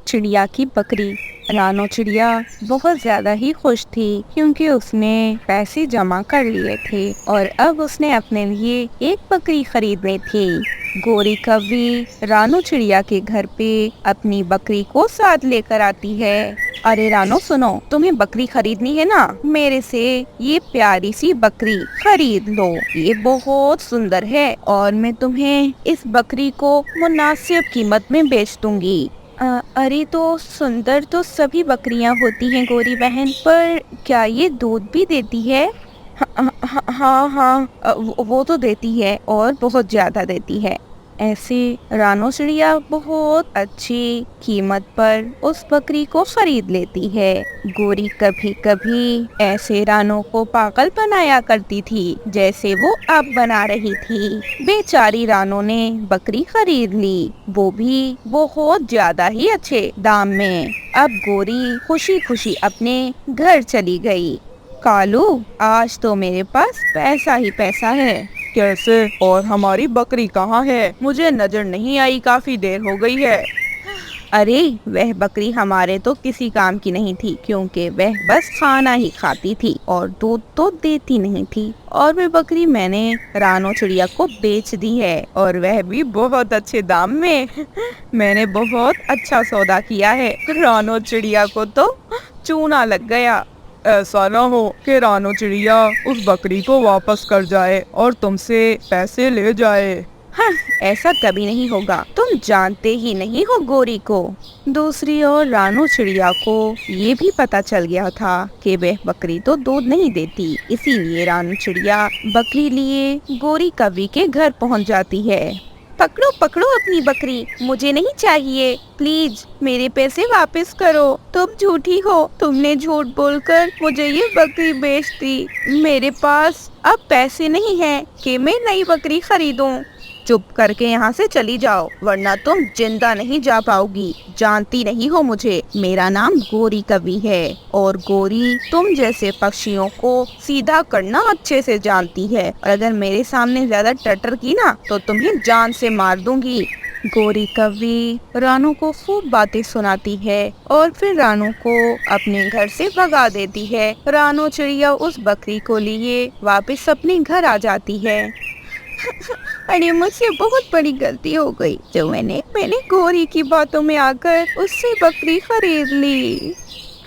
चिड़िया की बकरी। रानो चिड़िया बहुत ज्यादा ही खुश थी क्योंकि उसने पैसे जमा कर लिए थे और अब उसने अपने लिए एक बकरी खरीद ली थी। गोरी कौवी रानो चिड़िया के घर पे अपनी बकरी को साथ लेकर आती है। अरे रानो सुनो, तुम्हें बकरी खरीदनी है ना? मेरे से ये प्यारी सी बकरी खरीद लो। ये बहुत सुंदर है और मैं तुम्हें इस बकरी को मुनासिब कीमत में बेच दूंगी। अरे तो सुंदर तो सभी बकरियां होती हैं गोरी बहन, पर क्या ये दूध भी देती है? हाँ हाँ, वो तो देती है और बहुत ज्यादा देती है। ऐसे रानो चिड़िया बहुत अच्छी कीमत पर उस बकरी को खरीद लेती है। गोरी कभी कभी ऐसे रानो को पागल बनाया करती थी जैसे वो अब बना रही थी। बेचारी रानो ने बकरी खरीद ली, वो भी बहुत ज्यादा ही अच्छे दाम में। अब गोरी खुशी खुशी अपने घर चली गई। कालू, आज तो मेरे पास पैसा ही पैसा है। कैसे? और हमारी बकरी कहाँ है? मुझे नजर नहीं आई, काफी देर हो गई है। अरे वह बकरी हमारे तो किसी काम की नहीं थी क्योंकि वह बस खाना ही खाती थी और दूध तो देती नहीं थी। और वह बकरी मैंने रानो चिड़िया को बेच दी है और वह भी बहुत अच्छे दाम में। मैंने बहुत अच्छा सौदा किया है। रानो चिड़िया को तो चूना लग गया। ऐसा ना हो कि रानो चिड़िया उस बकरी को वापस कर जाए और तुमसे पैसे ले जाए। हाँ, ऐसा कभी नहीं होगा। तुम जानते ही नहीं हो गोरी को। दूसरी ओर रानो चिड़िया को ये भी पता चल गया था कि वह बकरी तो दूध नहीं देती, इसीलिए रानो चिड़िया बकरी लिए गोरी कौवी के घर पहुंच जाती है। पकड़ो पकड़ो अपनी बकरी, मुझे नहीं चाहिए, प्लीज मेरे पैसे वापस करो। तुम झूठी हो, तुमने झूठ बोलकर मुझे ये बकरी बेच दी। मेरे पास अब पैसे नहीं हैं कि मैं नई बकरी खरीदूं। चुप करके यहाँ से चली जाओ वरना तुम जिंदा नहीं जा पाओगी। जानती नहीं हो मुझे, मेरा नाम गोरी कवि है और गोरी तुम जैसे पक्षियों को सीधा करना अच्छे से जानती है और अगर मेरे सामने ज्यादा टटर की ना तो तुम्हें जान से मार दूंगी। गोरी कवि रानू को खूब बातें सुनाती है और फिर रानू को अपने घर से भगा देती है। रानू चिड़िया उस बकरी को लिए वापस अपने घर आ जाती है। अरे मुझसे बहुत बड़ी गलती हो गई जो मैंने गोरी की बातों में आकर उससे बकरी खरीद ली।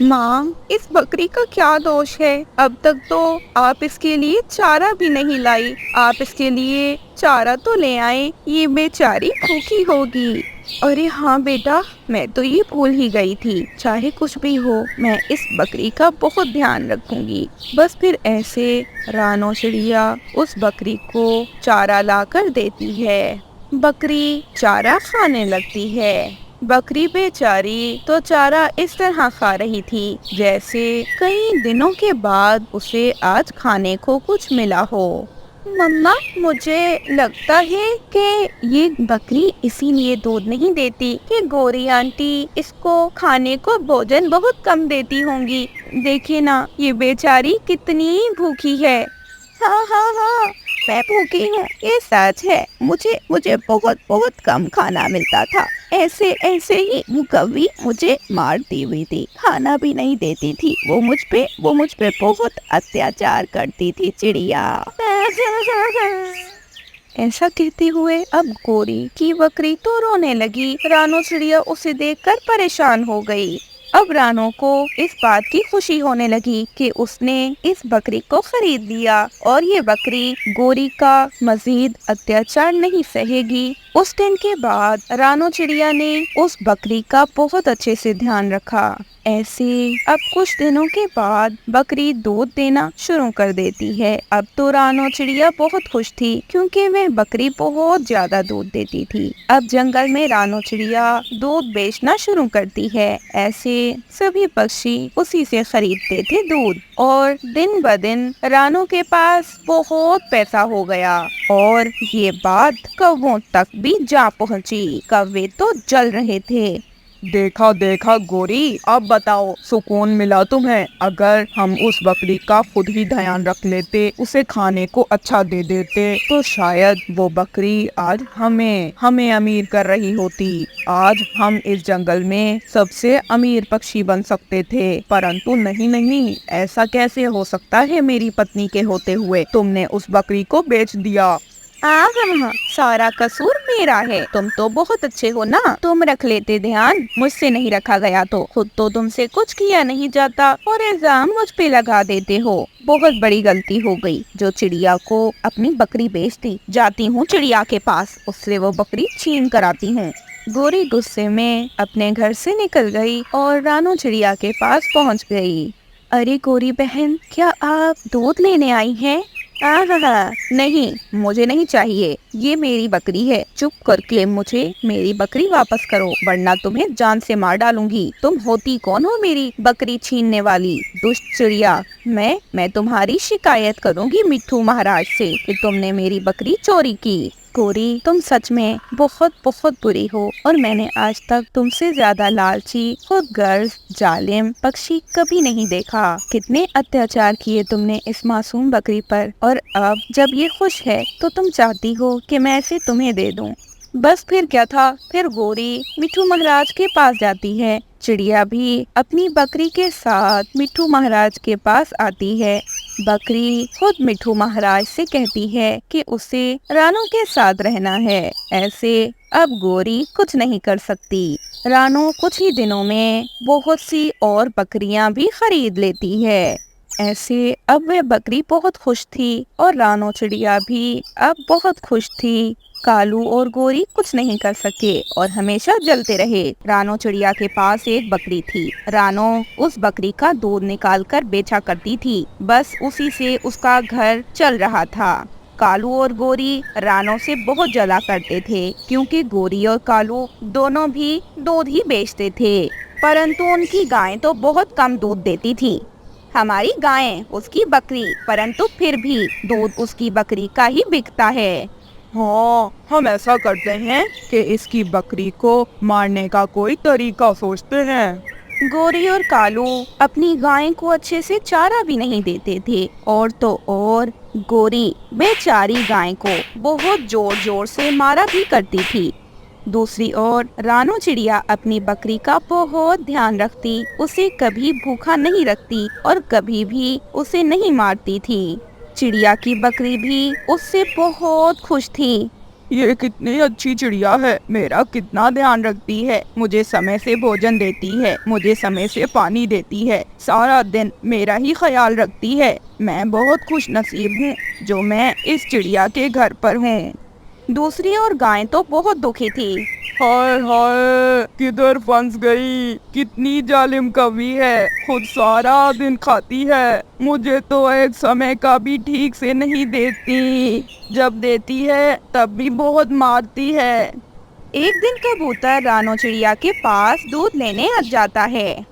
माँ, इस बकरी का क्या दोष है? अब तक तो आप इसके लिए चारा भी नहीं लाई। आप इसके लिए चारा तो ले आए, ये बेचारी भूखी होगी। अरे हाँ बेटा, मैं तो ये भूल ही गई थी। चाहे कुछ भी हो, मैं इस बकरी का बहुत ध्यान रखूंगी। बस फिर ऐसे रानो चिड़िया उस बकरी को चारा लाकर देती है। बकरी चारा खाने लगती है। बकरी बेचारी तो चारा इस तरह खा रही थी जैसे कई दिनों के बाद उसे आज खाने को कुछ मिला हो। मम्मा, मुझे लगता है कि ये बकरी इसीलिए दूध नहीं देती कि गोरी आंटी इसको खाने को भोजन बहुत कम देती होंगी। देखिए ना, ये बेचारी कितनी भूखी है। हाँ हाँ हाँ, मैं भूखी हूँ, ये सच है। मुझे मुझे बहुत बहुत कम खाना मिलता था। ऐसे ऐसे ही वो कभी मुझे मारती हुई थी, खाना भी नहीं देती थी। वो मुझ पे बहुत अत्याचार करती थी चिड़िया। ऐसा कहते हुए अब गोरी की बकरी तो रोने लगी। रानो चिड़िया उसे देखकर परेशान हो गई। अब रानो को इस बात की खुशी होने लगी कि उसने इस बकरी को खरीद लिया और ये बकरी गोरी का मजीद अत्याचार नहीं सहेगी। उस दिन के बाद रानो चिड़िया ने उस बकरी का बहुत अच्छे से ध्यान रखा। ऐसे अब कुछ दिनों के बाद बकरी दूध देना शुरू कर देती है। अब तो रानो चिड़िया बहुत खुश थी क्योंकि वह बकरी बहुत ज्यादा दूध देती थी। अब जंगल में रानो चिड़िया दूध बेचना शुरू करती है। ऐसे सभी पक्षी उसी से खरीदते थे दूध और दिन ब दिन रानो के पास बहुत पैसा हो गया और ये बात कौवों तक भी जा पहुंची। कौवे तो जल रहे थे। देखा देखा गोरी, अब बताओ सुकून मिला तुम्हें? अगर हम उस बकरी का खुद ही ध्यान रख लेते, उसे खाने को अच्छा दे देते, तो शायद वो बकरी आज हमें अमीर कर रही होती। आज हम इस जंगल में सबसे अमीर पक्षी बन सकते थे। परंतु नहीं नहीं, ऐसा कैसे हो सकता है मेरी पत्नी के होते हुए? तुमने उस बकरी को बेच दिया। हाँ, सारा कसूर मेरा है। तुम तो बहुत अच्छे हो ना, तुम रख लेते ध्यान, मुझसे नहीं रखा गया तो। खुद तो तुमसे कुछ किया नहीं जाता और इल्जाम मुझ पे लगा देते हो। बहुत बड़ी गलती हो गई जो चिड़िया को अपनी बकरी बेच दी। जाती हूँ चिड़िया के पास, उससे वो बकरी छीन कर आती हूँ। गोरी गुस्से में अपने घर से निकल गई और रानू चिड़िया के पास पहुँच गई। अरे गोरी बहन, क्या आप दूध लेने आई हैं? नहीं, मुझे नहीं चाहिए, ये मेरी बकरी है। चुप करके मुझे मेरी बकरी वापस करो, वरना तुम्हें जान से मार डालूंगी। तुम होती कौन हो मेरी बकरी छीनने वाली दुष्ट चिड़िया? मैं तुम्हारी शिकायत करूंगी मिट्ठू महाराज से कि तुमने मेरी बकरी चोरी की। गोरी, तुम सच में बहुत बहुत बुरी हो और मैंने आज तक तुमसे ज्यादा लालची, खुदगर्ज, जालिम पक्षी कभी नहीं देखा। कितने अत्याचार किए तुमने इस मासूम बकरी पर, और अब जब ये खुश है तो तुम चाहती हो कि मैं इसे तुम्हें दे दूं। बस फिर क्या था। फिर गोरी मिट्ठू महाराज के पास जाती है। चिड़िया भी अपनी बकरी के साथ मिट्ठू महाराज के पास आती है। बकरी खुद मिट्ठू महाराज से कहती है कि उसे रानू के साथ रहना है। ऐसे अब गोरी कुछ नहीं कर सकती। रानू कुछ ही दिनों में बहुत सी और बकरियां भी खरीद लेती है। ऐसे अब वह बकरी बहुत खुश थी और रानू चिड़िया भी अब बहुत खुश थी। कालू और गोरी कुछ नहीं कर सके और हमेशा जलते रहे। रानू चिड़िया के पास एक बकरी थी। रानू उस बकरी का दूध निकाल कर बेचा करती थी, बस उसी से उसका घर चल रहा था। कालू और गोरी रानू से बहुत जला करते थे, क्योंकि गोरी और कालू दोनों भी दूध ही बेचते थे, परंतु उनकी गायें तो बहुत कम दूध देती थी। हमारी गायें उसकी बकरी, परंतु फिर भी दूध उसकी बकरी का ही बिकता है। हाँ, हम ऐसा करते हैं कि इसकी बकरी को मारने का कोई तरीका सोचते हैं। गोरी और कालू अपनी गाय को अच्छे से चारा भी नहीं देते थे, और तो और गोरी बेचारी गाय को बहुत जोर जोर से मारा भी करती थी। दूसरी ओर रानू चिड़िया अपनी बकरी का बहुत ध्यान रखती, उसे कभी भूखा नहीं रखती और कभी भी उसे नहीं मारती थी। चिड़िया की बकरी भी उससे बहुत खुश थी। ये कितनी अच्छी चिड़िया है, मेरा कितना ध्यान रखती है, मुझे समय से भोजन देती है, मुझे समय से पानी देती है, सारा दिन मेरा ही ख्याल रखती है। मैं बहुत खुश नसीब हूँ जो मैं इस चिड़िया के घर पर हूँ। दूसरी ओर गाय तो बहुत दुखी थी। हाय हाय, किधर फंस गई, कितनी जालिम कवि है, खुद सारा दिन खाती है, मुझे तो एक समय का भी ठीक से नहीं देती, जब देती है तब भी बहुत मारती है। एक दिन कबूतर रानू चिड़िया के पास दूध लेने आ जाता है।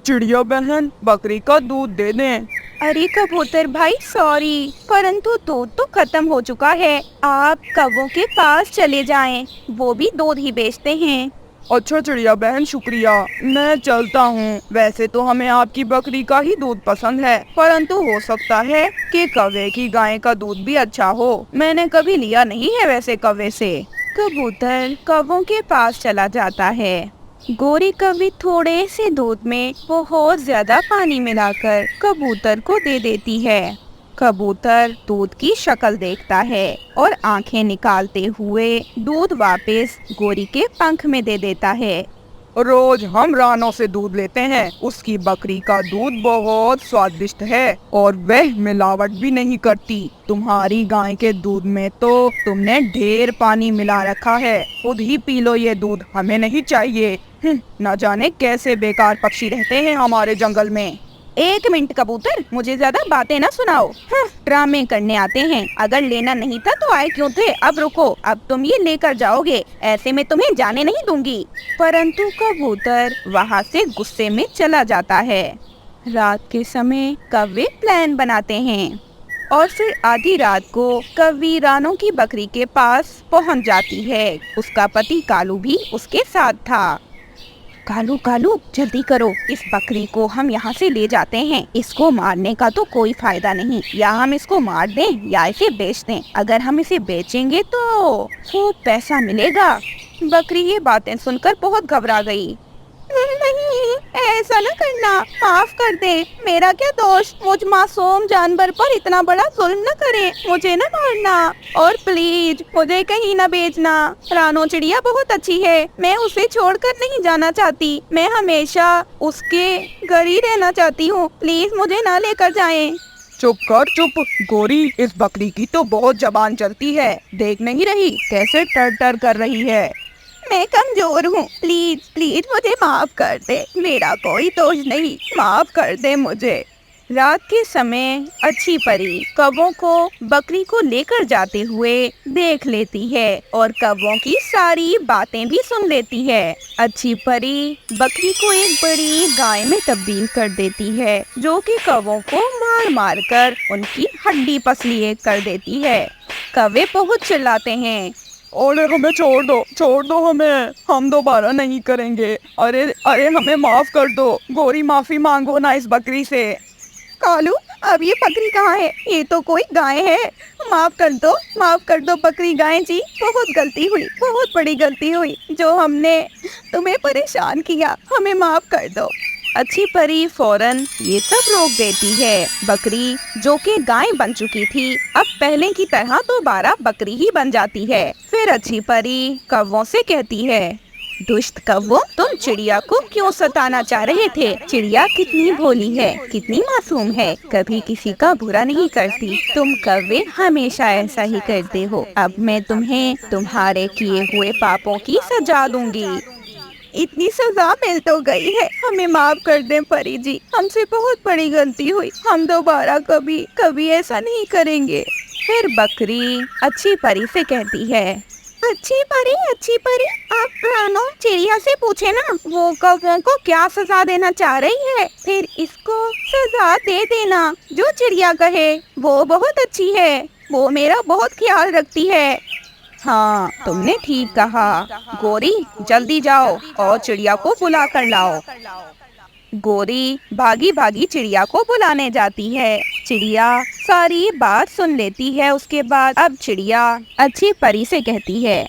चिड़िया बहन, बकरी का दूध दे दें। अरे कबूतर भाई सॉरी, परंतु दूध तो खत्म हो चुका है, आप कौवों के पास चले जाएं, वो भी दूध ही बेचते हैं। अच्छा चिड़िया बहन, शुक्रिया, मैं चलता हूँ। वैसे तो हमें आपकी बकरी का ही दूध पसंद है, परंतु हो सकता है कि कौवे की गाय का दूध भी अच्छा हो, मैंने कभी लिया नहीं है वैसे कौवे से। कबूतर कौवों के पास चला जाता है। गोरी कभी थोड़े से दूध में बहुत ज्यादा पानी मिलाकर कबूतर को दे देती है। कबूतर दूध की शक्ल देखता है और आंखें निकालते हुए दूध वापस गोरी के पंख में दे देता है। रोज हम रानों से दूध लेते हैं, उसकी बकरी का दूध बहुत स्वादिष्ट है और वह मिलावट भी नहीं करती। तुम्हारी गाय के दूध में तो तुमने ढेर पानी मिला रखा है, खुद ही पी लो ये दूध, हमें नहीं चाहिए। न जाने कैसे बेकार पक्षी रहते हैं हमारे जंगल में। एक मिनट कबूतर, मुझे ज्यादा बातें ना सुनाओ, ड्रामे करने आते हैं। अगर लेना नहीं था तो आए क्यों थे? अब रुको, अब तुम ये लेकर जाओगे, ऐसे में तुम्हें जाने नहीं दूंगी। परंतु कबूतर वहाँ से गुस्से में चला जाता है। रात के समय कौवे प्लान बनाते हैं और फिर आधी रात को कौवी रानू की बकरी के पास पहुँच जाती है। उसका पति कालू भी उसके साथ था। कालू कालू जल्दी करो, इस बकरी को हम यहाँ से ले जाते हैं। इसको मारने का तो कोई फायदा नहीं, या हम इसको मार दें या इसे बेच दें। अगर हम इसे बेचेंगे तो खूब पैसा मिलेगा। बकरी ये बातें सुनकर बहुत घबरा गई। नहीं, ऐसा न करना, माफ कर दे, मेरा क्या दोष, मुझ मासूम जानवर पर इतना बड़ा जुल्म न करे, मुझे न मारना और प्लीज मुझे कहीं न बेचना। रानो चिड़िया बहुत अच्छी है, मैं उसे छोड़कर नहीं जाना चाहती, मैं हमेशा उसके घर ही रहना चाहती हूँ, प्लीज मुझे ना लेकर जाएं। चुप कर चुप, गोरी इस बकरी की तो बहुत जबान चलती है, देख नहीं रही कैसे टर टर कर रही है। मैं कमजोर हूँ, प्लीज प्लीज मुझे माफ कर दे, मेरा कोई दोष नहीं, माफ कर दे मुझे। रात के समय अच्छी परी कौवों को बकरी को लेकर जाते हुए देख लेती है और कौवों की सारी बातें भी सुन लेती है। अच्छी परी बकरी को एक बड़ी गाय में तब्दील कर देती है, जो कि कौवों को मार मार कर उनकी हड्डी पसली कर देती है। कौवे बहुत चिल्लाते हैं, अरे हमें छोड़ दो हमें, हम दोबारा नहीं करेंगे। अरे अरे हमें माफ कर दो, गोरी माफी मांगो ना इस बकरी से। कालू अब ये बकरी कहाँ है, ये तो कोई गाय है, माफ कर दो बकरी गाय जी, बहुत गलती हुई, बहुत बड़ी गलती हुई, जो हमने तुम्हें परेशान किया, हमें माफ कर दो। अच्छी परी फौरन ये सब रोक देती है। बकरी जो कि गाय बन चुकी थी, अब पहले की तरह दोबारा बकरी ही बन जाती है। फिर अच्छी परी कौवों से कहती है, दुष्ट कौवों, तुम चिड़िया को क्यों सताना चाह रहे थे? चिड़िया कितनी भोली है, कितनी मासूम है, कभी किसी का बुरा नहीं करती। तुम कौवे हमेशा ऐसा ही करते हो। अब मैं तुम्हें तुम्हारे किए हुए पापों की सजा दूंगी। इतनी सजा मिल तो गई है, हमें माफ कर दें परी जी, हमसे बहुत बड़ी गलती हुई, हम दोबारा कभी ऐसा नहीं करेंगे। फिर बकरी अच्छी परी से कहती है, अच्छी परी, आप रानो चिड़िया से पूछे ना, वो कौवों को क्या सजा देना चाह रही है, फिर इसको सजा दे देना। जो चिड़िया कहे वो बहुत अच्छी है, वो मेरा बहुत ख्याल रखती है। हाँ, तुमने ठीक कहा। गोरी जल्दी जाओ और चिड़िया को बुला कर लाओ। गोरी भागी भागी चिड़िया को बुलाने जाती है। चिड़िया सारी बात सुन लेती है। उसके बाद अब चिड़िया अच्छी परी से कहती है,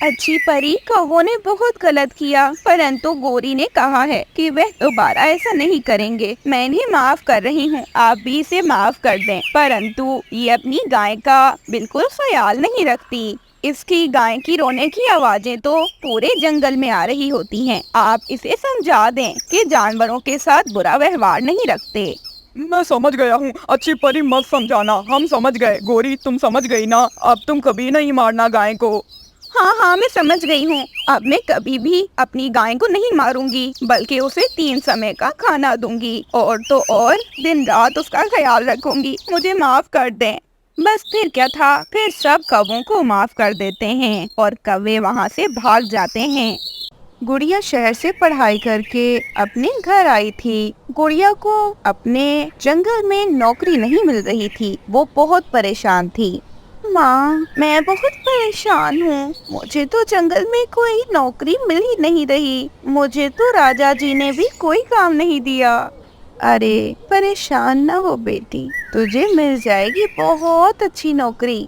अच्छी परी, कौवों ने बहुत गलत किया, परंतु गोरी ने कहा है कि वह दोबारा ऐसा नहीं करेंगे। मैं इन्हें माफ कर रही हूँ, आप भी इसे माफ कर दें। परंतु ये अपनी गाय का बिल्कुल ख्याल नहीं रखती। इसकी गाय की रोने की आवाजें तो पूरे जंगल में आ रही होती हैं। आप इसे समझा दें कि जानवरों के साथ बुरा व्यवहार नहीं रखते। मैं समझ गया हूँ, अच्छी परी मत समझाना, हम समझ गए। गोरी तुम समझ गई ना, अब तुम कभी नहीं मारना गाय को। हाँ, मैं समझ गई हूँ। अब मैं कभी भी अपनी गाय को नहीं मारूंगी, बल्कि उसे 3 समय का खाना दूंगी और तो और दिन रात उसका ख्याल रखूंगी। मुझे माफ कर दें। बस फिर क्या था, फिर सब कौवों को माफ कर देते हैं और कौवे वहाँ से भाग जाते हैं। गुड़िया शहर से पढ़ाई करके अपने घर आई थी। गुड़िया को अपने जंगल में नौकरी नहीं मिल रही थी, वो बहुत परेशान थी। माँ, मैं बहुत परेशान हूँ, मुझे तो जंगल में कोई नौकरी मिल ही नहीं रही, मुझे तो राजा जी ने भी कोई काम नहीं दिया। अरे परेशान न हो बेटी, तुझे मिल जाएगी बहुत अच्छी नौकरी।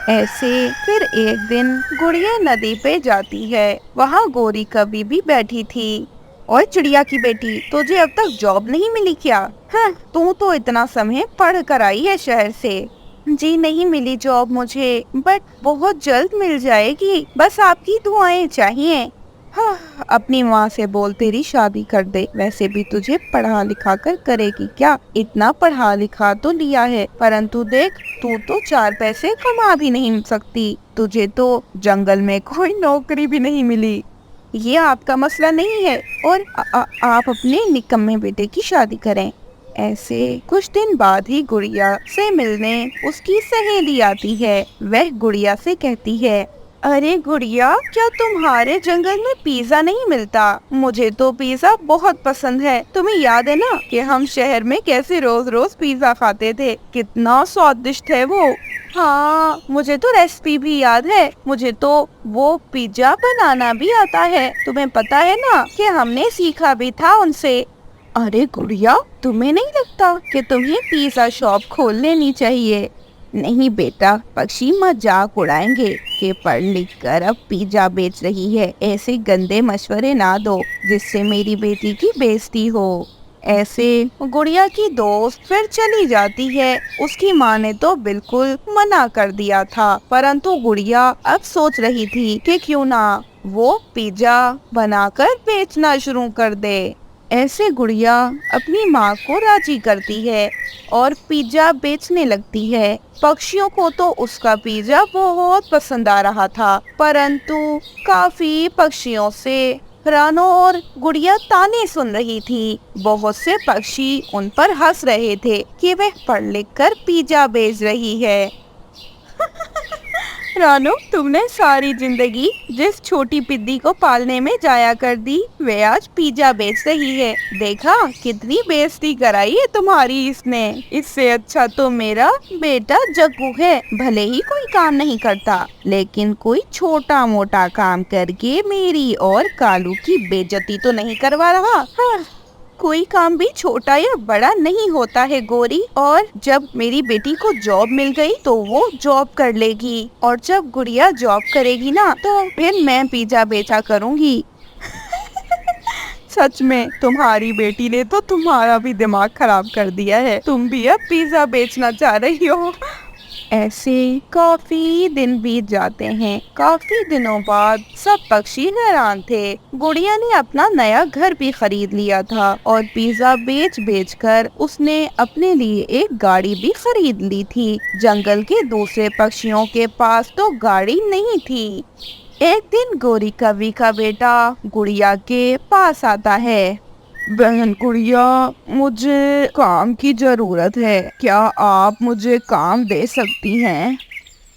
ऐसे फिर एक दिन गुड़िया नदी पे जाती है। वहाँ गोरी कभी भी बैठी थी। और चिड़िया की बेटी, तुझे अब तक जॉब नहीं मिली क्या? हाँ, तू तो इतना समय पढ़ कर आई है शहर से। जी नहीं मिली जॉब मुझे, बट बहुत जल्द मिल जाएगी, बस आपकी दुआएं चाहिए। हाँ, अपनी माँ से बोल तेरी शादी कर दे, वैसे भी तुझे पढ़ा लिखा कर करेगी क्या? इतना पढ़ा लिखा तो लिया है, परंतु देख, तू तो 4 पैसे कमा भी नहीं सकती, तुझे तो जंगल में कोई नौकरी भी नहीं मिली। ये आपका मसला नहीं है और आप अपने निकम्मे बेटे की शादी करें। ऐसे कुछ दिन बाद ही गुड़िया से मिलने उसकी सहेली आती है। वह गुड़िया से कहती है, अरे गुड़िया, क्या तुम्हारे जंगल में पिज्जा नहीं मिलता? मुझे तो पिज्जा बहुत पसंद है। तुम्हें याद है ना कि हम शहर में कैसे रोज रोज पिज्जा खाते थे, कितना स्वादिष्ट है वो। हाँ, मुझे तो रेसिपी भी याद है। मुझे तो वो पिज्जा बनाना भी आता है। तुम्हें पता है ना कि हमने सीखा भी था उनसे। अरे गुड़िया, तुम्हें नहीं लगता कि तुम्हें पिज्जा शॉप खोल लेनी चाहिए? नहीं बेटा, पक्षी मजाक उड़ाएंगे कि पढ़ लिख कर अब पिज्जा बेच रही है। ऐसे गंदे मशवरे ना दो जिससे मेरी बेटी की बेइज्जती हो। ऐसे गुड़िया की दोस्त फिर चली जाती है। उसकी माँ ने तो बिल्कुल मना कर दिया था, परंतु गुड़िया अब सोच रही थी कि क्यों ना वो पिज्जा बनाकर बेचना शुरू कर दे। ऐसे गुड़िया अपनी माँ को राजी करती है और पिज्जा बेचने लगती है। पक्षियों को तो उसका पिज्जा बहुत पसंद आ रहा था, परंतु काफी पक्षियों से रानो और गुड़िया ताने सुन रही थी। बहुत से पक्षी उन पर हंस रहे थे कि वह पढ़ लिख कर पिज्जा बेच रही है। रानो, तुमने सारी जिंदगी जिस छोटी पिद्दी को पालने में जाया कर दी, वे आज पिज्जा बेच रही है। देखा कितनी बेइज्जती कराई है तुम्हारी इसने। इससे अच्छा तो मेरा बेटा जग्गू है। भले ही कोई काम नहीं करता, लेकिन कोई छोटा मोटा काम करके मेरी और कालू की बेइज्जती तो नहीं करवा रहा। हाँ, कोई काम भी छोटा या बड़ा नहीं होता है गौरी। और जब मेरी बेटी को जॉब मिल गई तो वो जॉब कर लेगी, और जब गुड़िया जॉब करेगी ना तो फिर मैं पिज्जा बेचा करूँगी। सच में तुम्हारी बेटी ने तो तुम्हारा भी दिमाग खराब कर दिया है। तुम भी अब पिज्जा बेचना चाह रही हो। ऐसे काफी दिन बीत जाते हैं। काफी दिनों बाद सब पक्षी हैरान थे। गुड़िया ने अपना नया घर भी खरीद लिया था और पिज्जा बेच बेच कर उसने अपने लिए एक गाड़ी भी खरीद ली थी। जंगल के दूसरे पक्षियों के पास तो गाड़ी नहीं थी। एक दिन गौरी कवि का बेटा गुड़िया के पास आता है। बहन गुड़िया, मुझे काम की जरूरत है। क्या आप मुझे काम दे सकती हैं?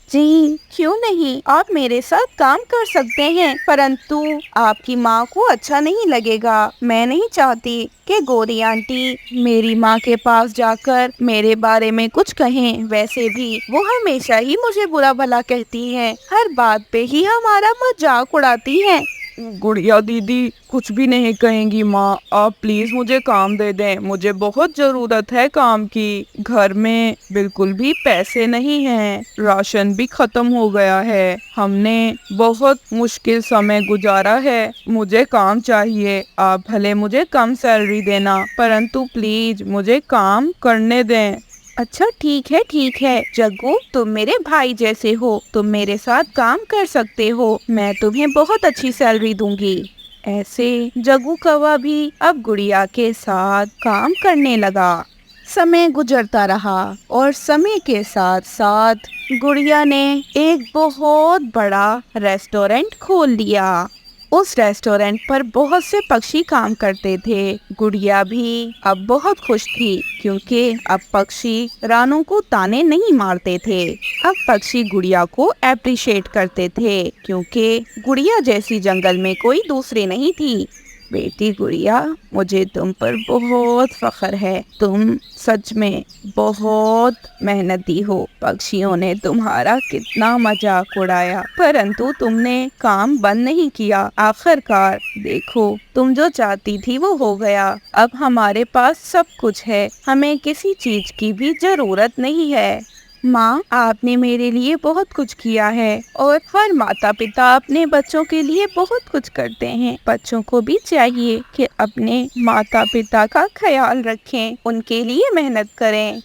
जी, क्यों नहीं, आप मेरे साथ काम कर सकते हैं, परंतु आपकी माँ को अच्छा नहीं लगेगा। मैं नहीं चाहती कि गौरी आंटी मेरी माँ के पास जाकर मेरे बारे में कुछ कहें। वैसे भी वो हमेशा ही मुझे बुरा भला कहती हैं, हर बात पे ही हमारा मजाक उड़ाती हैं। गुड़िया दीदी कुछ भी नहीं कहेंगी माँ, आप प्लीज मुझे काम दे दें। मुझे बहुत जरूरत है काम की। घर में बिल्कुल भी पैसे नहीं हैं, राशन भी खत्म हो गया है। हमने बहुत मुश्किल समय गुजारा है। मुझे काम चाहिए। आप भले मुझे कम सैलरी देना, परंतु प्लीज मुझे काम करने दें। अच्छा ठीक है जग्गू, तुम मेरे भाई जैसे हो, तुम मेरे साथ काम कर सकते हो। मैं तुम्हें बहुत अच्छी सैलरी दूंगी। ऐसे जग्गू कौवा भी अब गुड़िया के साथ काम करने लगा। समय गुजरता रहा और समय के साथ साथ गुड़िया ने एक बहुत बड़ा रेस्टोरेंट खोल लिया। उस रेस्टोरेंट पर बहुत से पक्षी काम करते थे। गुड़िया भी अब बहुत खुश थी, क्योंकि अब पक्षी रानू को ताने नहीं मारते थे। अब पक्षी गुड़िया को अप्रिशिएट करते थे, क्योंकि गुड़िया जैसी जंगल में कोई दूसरी नहीं थी। बेटी गुड़िया, मुझे तुम पर बहुत फख्र है। तुम सच में बहुत मेहनती हो। पक्षियों ने तुम्हारा कितना मजाक उड़ाया, परंतु तुमने काम बंद नहीं किया। आखिरकार देखो, तुम जो चाहती थी वो हो गया। अब हमारे पास सब कुछ है, हमें किसी चीज की भी जरूरत नहीं है। माँ, आपने मेरे लिए बहुत कुछ किया है, और हर माता पिता अपने बच्चों के लिए बहुत कुछ करते हैं। बच्चों को भी चाहिए कि अपने माता पिता का ख्याल रखें, उनके लिए मेहनत करें।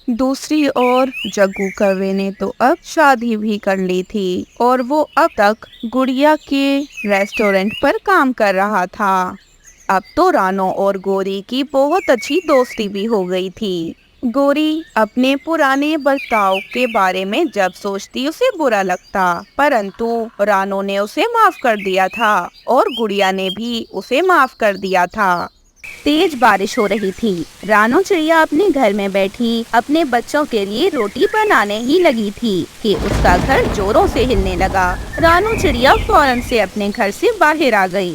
दूसरी ओर जग्गू कौवे ने तो अब शादी भी कर ली थी, और वो अब तक गुड़िया के रेस्टोरेंट पर काम कर रहा था। अब तो रानो और गौरी की बहुत अच्छी दोस्ती भी हो गई थी। गौरी अपने पुराने बर्ताव के बारे में जब सोचती उसे बुरा लगता, परंतु रानो ने उसे माफ कर दिया था और गुड़िया ने भी उसे माफ कर दिया था। तेज बारिश हो रही थी। रानो चिड़िया अपने घर में बैठी अपने बच्चों के लिए रोटी बनाने ही लगी थी कि उसका घर जोरों से हिलने लगा। रानो चिड़िया फौरन से अपने घर से बाहर आ गई।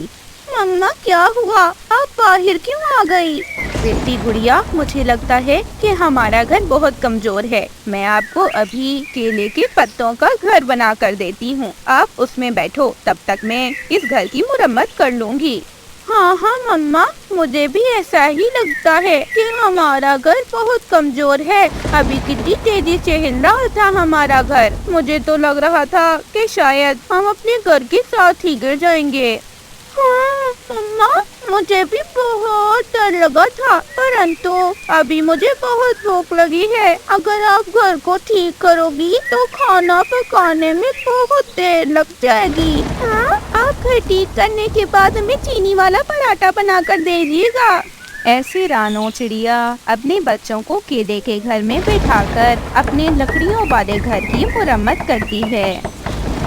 मम्मा, क्या हुआ? आप बाहर क्यों आ गई? बेटी गुड़िया, मुझे लगता है कि हमारा घर बहुत कमजोर है। मैं आपको अभी केले के पत्तों का घर बना कर देती हूँ। आप उसमें बैठो, तब तक मैं इस घर की मुरम्मत कर लूँगी। हाँ हाँ मम्मा, मुझे भी ऐसा ही लगता है कि हमारा घर बहुत कमजोर है। अभी कितनी तेजी से हिल रहा था हमारा घर। मुझे तो लग रहा था कि शायद हम अपने घर के साथ ही गिर जाएंगे। हाँ मम्मा, मुझे भी बहुत डर लगा था, परंतु अभी मुझे बहुत भूख लगी है। अगर आप घर को ठीक करोगी तो खाना पकाने में बहुत देर लग जाएगी। हाँ, आप घर ठीक करने के बाद हमें चीनी वाला पराठा बना कर दीजिएगा। ऐसे रानो चिड़िया अपने बच्चों को केले के घर में बैठाकर अपने लकड़ियों वाले घर की मुरम्मत करती है।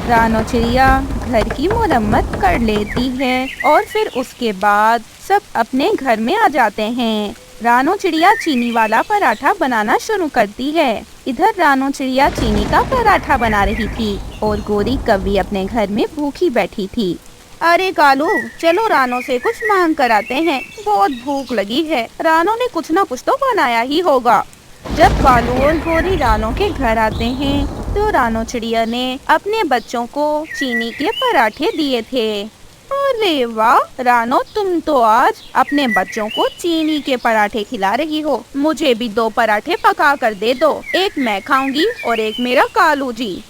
रानो चिड़िया घर की मुरम्मत कर लेती है और फिर उसके बाद सब अपने घर में आ जाते हैं। रानो चिड़िया चीनी वाला पराठा बनाना शुरू करती है। इधर रानो चिड़िया चीनी का पराठा बना रही थी और गोरी कौवी अपने घर में भूखी बैठी थी। अरे कालू, चलो रानो से कुछ मांग कर आते हैं, बहुत भूख लगी है। रानो ने कुछ न कुछ तो बनाया ही होगा। जब कालू और गोरी रानो के घर आते हैं तो रानो चिड़िया ने अपने बच्चों को चीनी के पराठे दिए थे। अरे वाह रानो, तुम तो आज अपने बच्चों को चीनी के पराठे खिला रही हो। मुझे भी 2 पराठे पका कर दे दो, एक मैं खाऊंगी और एक मेरा कालू जी।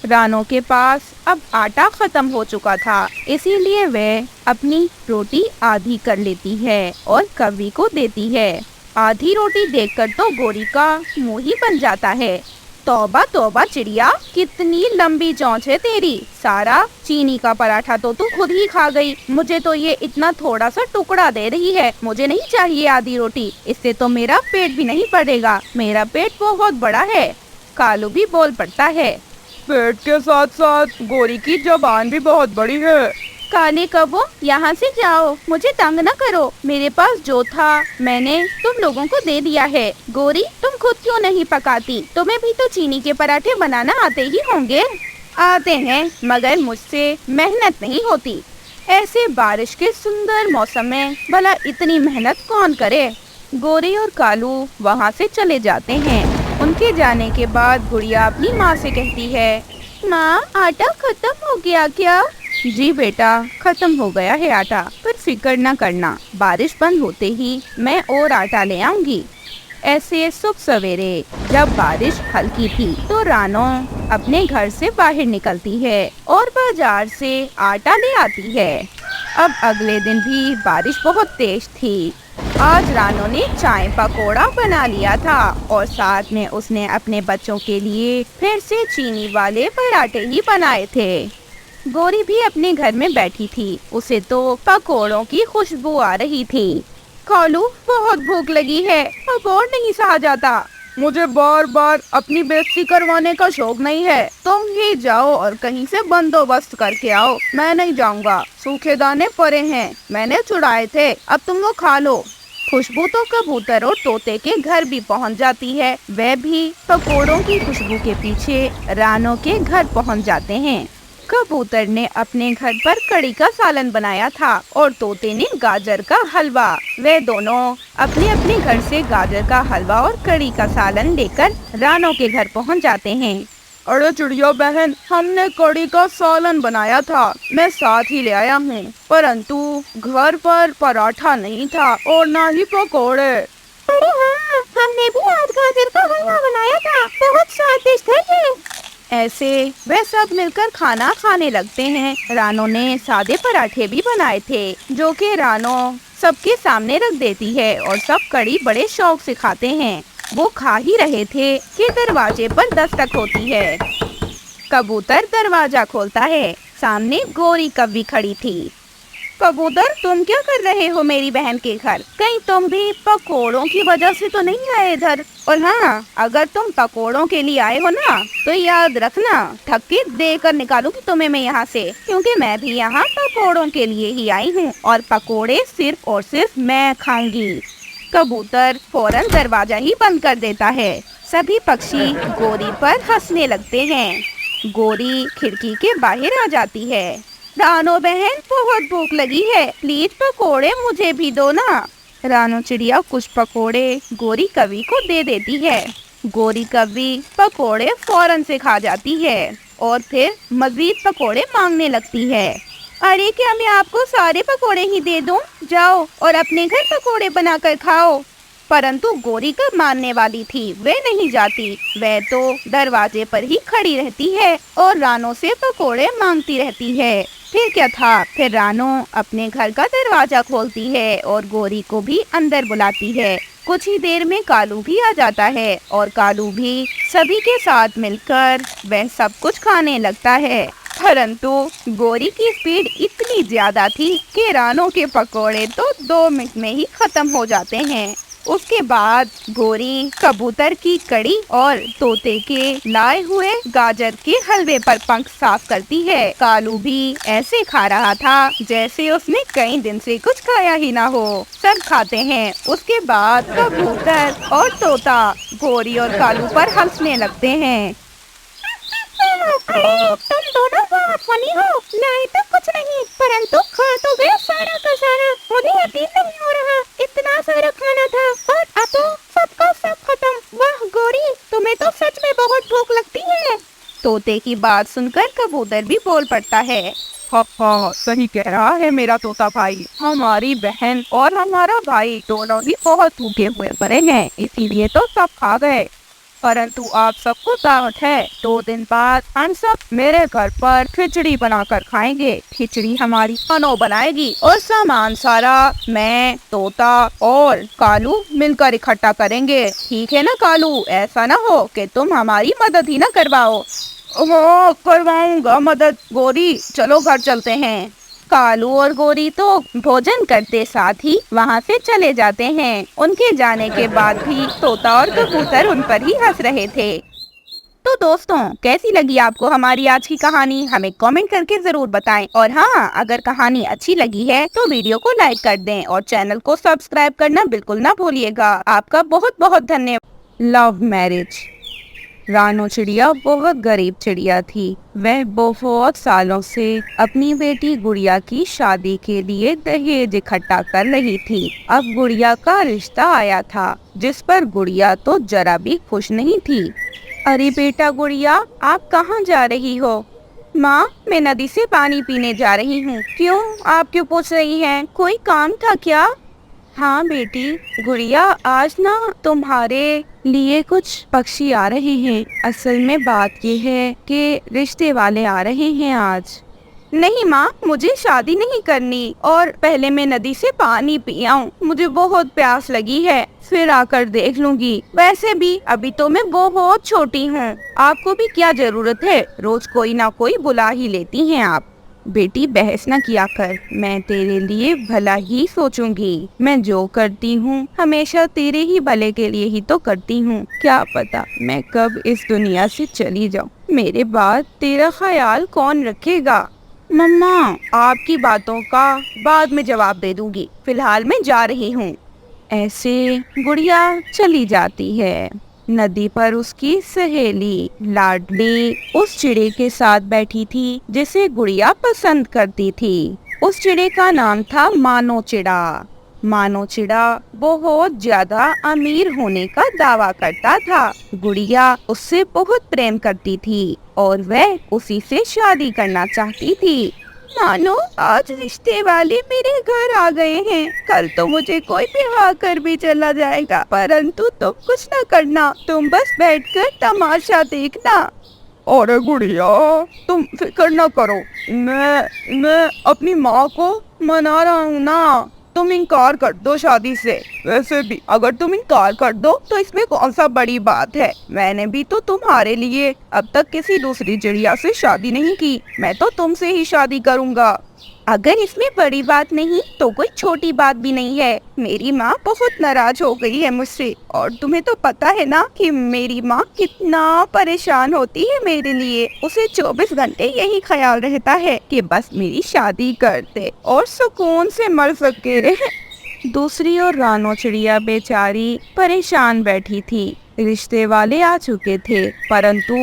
रानो के पास अब आटा खत्म हो चुका था, इसीलिए वह अपनी रोटी आधी कर लेती है और कौवी को देती है। आधी रोटी देखकर तो गोरी का मुंह ही बन जाता है। तौबा तौबा चिड़िया, कितनी लंबी चोंच है तेरी। सारा चीनी का पराठा तो तू खुद ही खा गई। मुझे तो ये इतना थोड़ा सा टुकड़ा दे रही है। मुझे नहीं चाहिए आधी रोटी, इससे तो मेरा पेट भी नहीं भरेगा। मेरा पेट बहुत बड़ा है। कालू भी बोल पड़ता है। पेट के साथ साथ गोरी की जबान भी बहुत बड़ी है। काले कबो, यहाँ से जाओ, मुझे तंग न करो। मेरे पास जो था मैंने तुम लोगों को दे दिया है। गोरी, तुम खुद क्यों नहीं पकाती? तुम्हें भी तो चीनी के पराठे बनाना आते ही होंगे। आते हैं, मगर मुझसे मेहनत नहीं होती। ऐसे बारिश के सुंदर मौसम में भला इतनी मेहनत कौन करे। गोरी और कालू वहाँ से चले जाते हैं। उनके जाने के बाद गुड़िया अपनी माँ से कहती है, माँ, आटा खत्म हो गया क्या? जी बेटा, खत्म हो गया है आटा, पर फिक्र न करना, बारिश बंद होते ही मैं और आटा ले आऊंगी। ऐसे सुबह सवेरे जब बारिश हल्की थी तो रानो अपने घर से बाहर निकलती है और बाजार से आटा ले आती है। अब अगले दिन भी बारिश बहुत तेज थी। आज रानो ने चाय पकोड़ा बना लिया था और साथ में उसने अपने बच्चों के लिए फिर से चीनी वाले पराठे ही बनाए थे। गोरी भी अपने घर में बैठी थी, उसे तो पकोड़ों की खुशबू आ रही थी। कालू, बहुत भूख लगी है, अब और नहीं सहा जाता। मुझे बार बार अपनी बेइज्जती करवाने का शौक नहीं है। तुम ही जाओ और कहीं से बंदोबस्त करके आओ, मैं नहीं जाऊंगा। सूखे दाने पड़े हैं, मैंने चुराए थे, अब तुम वो खा लो। खुशबू तो कबूतर और तोते के घर भी पहुंच जाती है। वे भी पकोड़ों की खुशबू के पीछे रानो के घर पहुंच जाते हैं। कबूतर ने अपने घर पर कड़ी का सालन बनाया था और तोते ने गाजर का हलवा। वे दोनों अपने अपने घर से गाजर का हलवा और कड़ी का सालन लेकर रानो के घर पहुंच जाते हैं। अरे चिड़िया बहन, हमने कड़ी का सालन बनाया था, मैं साथ ही ले आया हूँ, परंतु घर पर पराठा नहीं था और ना ही पकोड़े। अरे हाँ, हमने भी आज गाजर का हलवा बनाया था, बहुत स्वादिष्ट है ये। ऐसे वे सब मिलकर खाना खाने लगते हैं। रानो ने सादे पराठे भी बनाए थे, जो कि रानो सबके सामने रख देती है और सब कड़ी बड़े शौक से खाते हैं। वो खा ही रहे थे कि दरवाजे पर दस्तक होती है। कबूतर दरवाजा खोलता है। सामने गोरी कौवी खड़ी थी। कबूतर, तुम क्या कर रहे हो मेरी बहन के घर? कहीं तुम भी पकोड़ों की वजह से तो नहीं आए इधर? और हाँ, अगर तुम पकोड़ों के लिए आए हो ना, तो याद रखना, ठक्की देकर निकालूंगी तुम्हें मैं यहाँ से, क्योंकि मैं भी यहाँ पकोड़ों के लिए ही आई हूँ और पकोड़े सिर्फ और सिर्फ मैं खाऊंगी। कबूतर फौरन दरवाजा ही बंद कर देता है। सभी पक्षी गोरी पर हंसने लगते हैं। गोरी खिड़की के बाहर आ जाती है। रानो बहन, बहुत भूख लगी है, प्लीज पकोड़े मुझे भी दो ना। रानू चिड़िया कुछ पकोड़े गोरी कवि को दे देती है। गोरी कवि पकोड़े फौरन से खा जाती है और फिर मजीद पकोड़े मांगने लगती है। अरे क्या मैं आपको सारे पकोड़े ही दे दूं? जाओ और अपने घर पकोड़े बनाकर खाओ। परंतु गोरी कब मानने वाली थी, वह नहीं जाती। वह तो दरवाजे पर ही खड़ी रहती है और रानू से पकोड़े मांगती रहती है। फिर क्या था, फिर रानू अपने घर का दरवाजा खोलती है और गोरी को भी अंदर बुलाती है। कुछ ही देर में कालू भी आ जाता है और कालू भी सभी के साथ मिलकर वह सब कुछ खाने लगता है। परंतु गोरी की स्पीड इतनी ज्यादा थी कि रानू के पकोड़े तो 2 मिनट में ही खत्म हो जाते हैं। उसके बाद गोरी कबूतर की कड़ी और तोते के लाए हुए गाजर के हलवे पर पंख साफ करती है। कालू भी ऐसे खा रहा था जैसे उसने कई दिन से कुछ खाया ही ना हो। सब खाते हैं। उसके बाद कबूतर और तोता गोरी और कालू पर हंसने लगते हैं। अरे तुम दोनों बहुत फनी हो। नहीं तो कुछ नहीं, परंतु खा तो गया सारा का सारा। मुझे यकीन नहीं हो रहा, इतना सारा खाना था और अब तो सबका सब खत्म। वाह गोरी, तुम्हें तो सच में बहुत भूख लगती है। तोते की बात सुनकर कबूतर भी बोल पड़ता है। हाँ, सही कह रहा है मेरा तोता भाई। हमारी बहन और हमारा भाई दोनों ही बहुत भूखे हुए पड़े हैं, इसीलिए तो सब खा गए। परंतु आप सबको दावत है, 2 दिन बाद हम सब मेरे घर पर खिचड़ी बनाकर खाएंगे। खिचड़ी हमारी अनो बनाएगी और सामान सारा मैं, तोता और कालू मिलकर इकट्ठा करेंगे। ठीक है ना कालू? ऐसा ना हो कि तुम हमारी मदद ही ना करवाओ। ओह, करवाऊंगा मदद। गोरी चलो घर चलते हैं। कालू और गोरी तो भोजन करते साथ ही वहाँ से चले जाते हैं। उनके जाने के बाद भी तोता और कबूतर उन पर ही हंस रहे थे। तो दोस्तों, कैसी लगी आपको हमारी आज की कहानी? हमें कमेंट करके जरूर बताएं। और हाँ, अगर कहानी अच्छी लगी है तो वीडियो को लाइक कर दें और चैनल को सब्सक्राइब करना बिल्कुल ना भूलिएगा। आपका बहुत बहुत धन्यवाद। Love marriage. रानू चिड़िया बहुत गरीब चिड़िया थी। वह बहुत सालों से अपनी बेटी गुड़िया की शादी के लिए दहेज इकट्ठा कर रही थी। अब गुड़िया का रिश्ता आया था, जिस पर गुड़िया तो जरा भी खुश नहीं थी। अरे बेटा गुड़िया, आप कहाँ जा रही हो? माँ, मैं नदी से पानी पीने जा रही हूँ। क्यों? आप क्यों पूछ रही हैं? कोई काम था क्या? हाँ बेटी गुड़िया, आज ना तुम्हारे लिए कुछ पक्षी आ रहे हैं। असल में बात ये है कि रिश्ते वाले आ रहे हैं आज। नहीं माँ, मुझे शादी नहीं करनी और पहले मैं नदी से पानी पी आऊं। मुझे बहुत प्यास लगी है, फिर आकर देख लूंगी। वैसे भी अभी तो मैं बहुत छोटी हूँ। आपको भी क्या जरूरत है, रोज कोई ना कोई बुला ही लेती हैं आप। बेटी बहस न किया कर, मैं तेरे लिए भला ही सोचूंगी। मैं जो करती हूँ हमेशा तेरे ही भले के लिए ही तो करती हूँ। क्या पता मैं कब इस दुनिया से चली जाऊँ, मेरे बाद तेरा ख्याल कौन रखेगा? मम्मा, आपकी बातों का बाद में जवाब दे दूंगी, फिलहाल मैं जा रही हूँ। ऐसे गुड़िया चली जाती है। नदी पर उसकी सहेली लाडली उस चिड़े के साथ बैठी थी जिसे गुड़िया पसंद करती थी। उस चिड़े का नाम था मानो चिड़ा। मानो चिड़ा बहुत ज्यादा अमीर होने का दावा करता था। गुड़िया उससे बहुत प्रेम करती थी और वह उसी से शादी करना चाहती थी। मानो, आज रिश्ते वाले मेरे घर आ गए हैं। कल तो मुझे कोई ब्याह कर भी चला जाएगा, परंतु तुम कुछ न करना, तुम बस बैठकर तमाशा देखना। अरे गुड़िया, तुम फिक्र न करो, मैं अपनी माँ को मना रहा हूँ ना। तुम इनकार कर दो शादी से। वैसे भी अगर तुम इनकार कर दो तो इसमें कौन सा बड़ी बात है। मैंने भी तो तुम्हारे लिए अब तक किसी दूसरी चिड़िया से शादी नहीं की, मैं तो तुमसे ही शादी करूँगा। अगर इसमें बड़ी बात नहीं तो कोई छोटी बात भी नहीं है। मेरी माँ बहुत नाराज हो गई है मुझसे, और तुम्हें तो पता है ना कि मेरी माँ कितना परेशान होती है मेरे लिए। उसे 24 घंटे यही ख्याल रहता है कि बस मेरी शादी कर दे और सुकून से मर सके। दूसरी ओर रानो चिड़िया बेचारी परेशान बैठी थी। रिश्ते वाले आ चुके थे, परंतु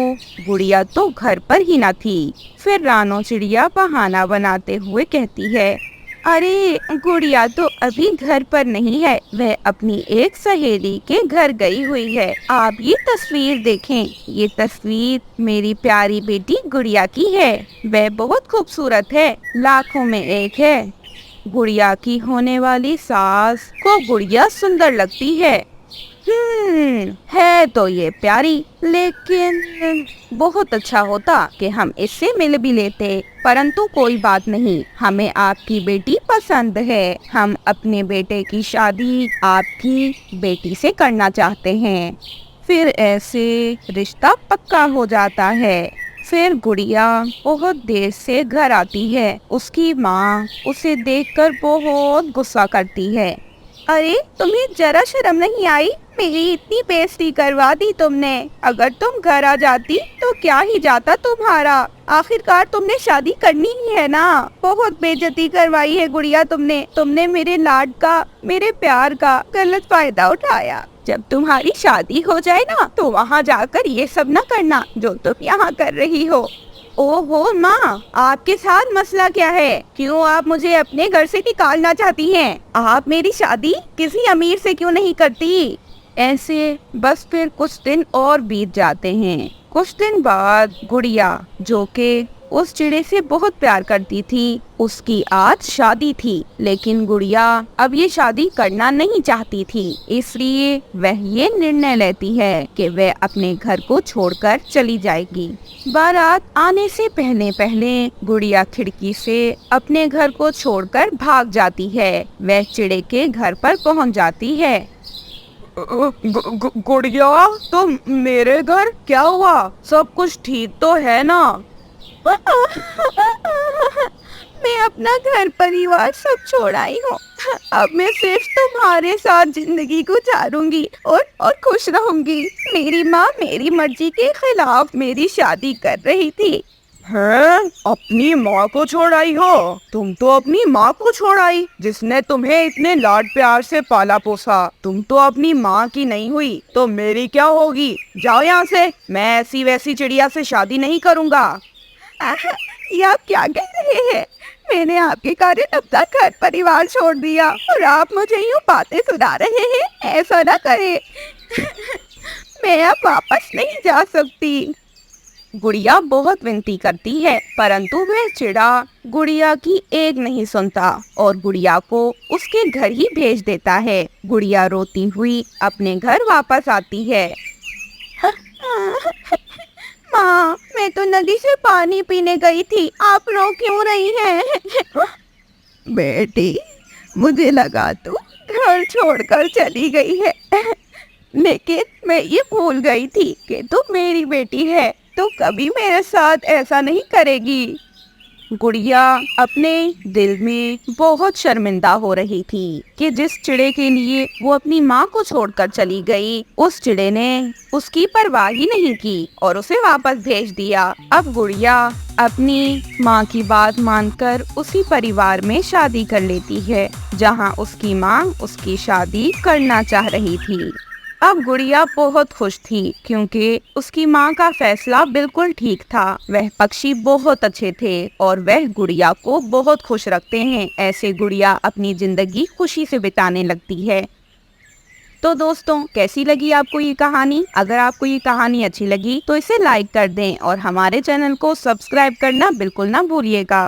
गुड़िया तो घर पर ही न थी। फिर रानो चिड़िया बहाना बनाते हुए कहती है, अरे गुड़िया तो अभी घर पर नहीं है, वह अपनी एक सहेली के घर गई हुई है। आप ये तस्वीर देखें, ये तस्वीर मेरी प्यारी बेटी गुड़िया की है। वह बहुत खूबसूरत है, लाखों में एक है। गुड़िया की होने वाली सास को गुड़िया सुंदर लगती है। है तो ये प्यारी, लेकिन बहुत अच्छा होता कि हम इससे मिल भी लेते, परंतु कोई बात नहीं, हमें आपकी बेटी पसंद है। हम अपने बेटे की शादी आपकी बेटी से करना चाहते हैं। फिर ऐसे रिश्ता पक्का हो जाता है। फिर गुड़िया बहुत देर से घर आती है। उसकी माँ उसे देखकर बहुत गुस्सा करती है। अरे तुम्हें जरा शर्म नहीं आई? मेरी इतनी बेइज्जती करवा दी तुमने। अगर तुम घर आ जाती तो क्या ही जाता तुम्हारा। आखिरकार तुमने शादी करनी ही है ना। बहुत बेइज्जती करवाई है गुड़िया तुमने मेरे लाड का, मेरे प्यार का गलत फायदा उठाया। जब तुम्हारी शादी हो जाए ना तो वहाँ जाकर ये सब न करना जो तुम यहाँ कर रही हो। ओहो माँ, आपके साथ मसला क्या है? क्यों आप मुझे अपने घर से निकालना चाहती हैं? आप मेरी शादी किसी अमीर से क्यों नहीं करती? ऐसे बस फिर कुछ दिन और बीत जाते हैं। कुछ दिन बाद गुड़िया, जो कि उस चिड़े से बहुत प्यार करती थी, उसकी आज शादी थी। लेकिन गुड़िया अब ये शादी करना नहीं चाहती थी, इसलिए वह ये निर्णय लेती है कि वह अपने घर को छोड़कर चली जाएगी। बारात आने से पहले पहले गुड़िया खिड़की से अपने घर को छोड़कर भाग जाती है। वह चिड़े के घर पर पहुंच जाती है। गुड़िया, तुम मेरे घर क्या हुआ? सब कुछ ठीक तो है ना? मैं अपना घर परिवार सब छोड़ आई हूँ। अब मैं सिर्फ तुम्हारे साथ जिंदगी गुजारूंगी और खुश रहूंगी। मेरी माँ मेरी मर्जी के खिलाफ मेरी शादी कर रही थी। हैं? अपनी माँ को छोड़ आई हो? तुम तो अपनी माँ को छोड़ आई जिसने तुम्हें इतने लाड प्यार से पाला पोसा। तुम तो अपनी माँ की नहीं हुई तो मेरी क्या होगी? जाओ यहाँ से। मैं ऐसी वैसी चिड़िया से शादी नहीं करूँगा। ये आप क्या कह रहे हैं? मैंने आपके कारण अपना घर परिवार छोड़ दिया और आप मुझे यूँ बातें सुना रहे हैं? ऐसा ना करें। मैं अब वापस नहीं जा सकती। गुड़िया बहुत विनती करती है, परंतु वह चिड़ा गुड़िया की एक नहीं सुनता और गुड़िया को उसके घर ही भेज देता है। गुड़िया रोती हुई अपने घर वापस आती है। माँ, मैं तो नदी से पानी पीने गई थी, आप रो क्यों रही हैं? बेटी, मुझे लगा तू घर छोड़कर चली गई है, लेकिन मैं ये भूल गई थी कि तू मेरी बेटी है, तो कभी मेरे साथ ऐसा नहीं करेगी। गुड़िया अपने दिल में बहुत शर्मिंदा हो रही थी कि जिस चिड़े के लिए वो अपनी माँ को छोड़कर चली गई, उस चिड़े ने उसकी परवाह ही नहीं की और उसे वापस भेज दिया। अब गुड़िया अपनी माँ की बात मानकर उसी परिवार में शादी कर लेती है जहाँ उसकी माँ उसकी शादी करना चाह रही थी। अब गुड़िया बहुत खुश थी क्योंकि उसकी माँ का फैसला बिल्कुल ठीक था। वह पक्षी बहुत अच्छे थे और वह गुड़िया को बहुत खुश रखते हैं। ऐसे गुड़िया अपनी जिंदगी खुशी से बिताने लगती है। तो दोस्तों, कैसी लगी आपको ये कहानी? अगर आपको ये कहानी अच्छी लगी तो इसे लाइक कर दें और हमारे चैनल को सब्सक्राइब करना बिल्कुल ना भूलिएगा।